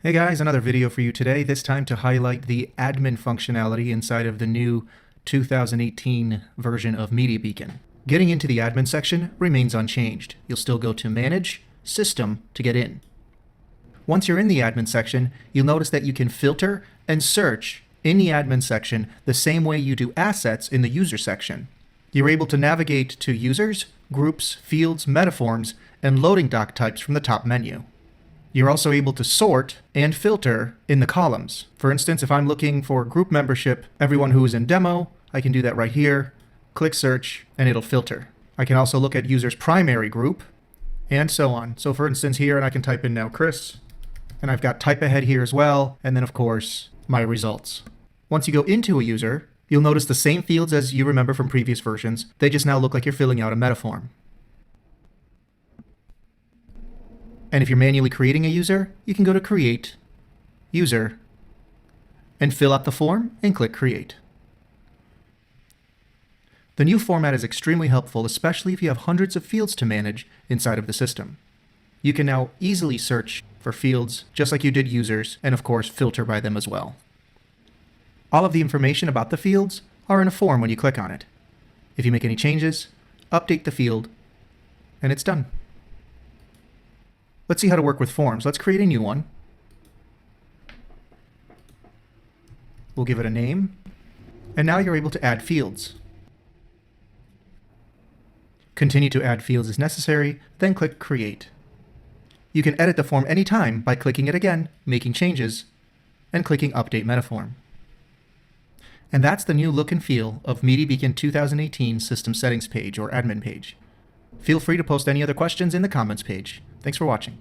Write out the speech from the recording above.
Hey guys, another video for you today, this time to highlight the admin functionality inside of the new 2018 version of MediaBeacon. Getting into the admin section remains unchanged. You'll still go to Manage, System to get in. Once you're in the admin section, you'll notice that you can filter and search in the admin section the same way you do assets in the user section. You're able to navigate to users, groups, fields, metaforms, and loading dock types from the top menu. You're also able to sort and filter in the columns. For instance, if I'm looking for group membership, everyone who is in demo, I can do that right here, click search, and it'll filter. I can also look at users' primary group, and so on. So for instance here, and I can type in now Chris, and I've got type ahead here as well, and then of course, my results. Once you go into a user, you'll notice the same fields as you remember from previous versions. They just now look like you're filling out a metaform. And if you're manually creating a user, you can go to Create, User, and fill out the form and click Create. The new format is extremely helpful, especially if you have hundreds of fields to manage inside of the system. You can now easily search for fields just like you did users, and of course filter by them as well. All of the information about the fields are in a form when you click on it. If you make any changes, update the field, and it's done. Let's see how to work with forms. Let's create a new one. We'll give it a name. And now you're able to add fields. Continue to add fields as necessary, then click Create. You can edit the form anytime by clicking it again, making changes, and clicking Update Metaform. And that's the new look and feel of MediaBeacon 2018 System Settings page or Admin page. Feel free to post any other questions in the comments page. Thanks for watching.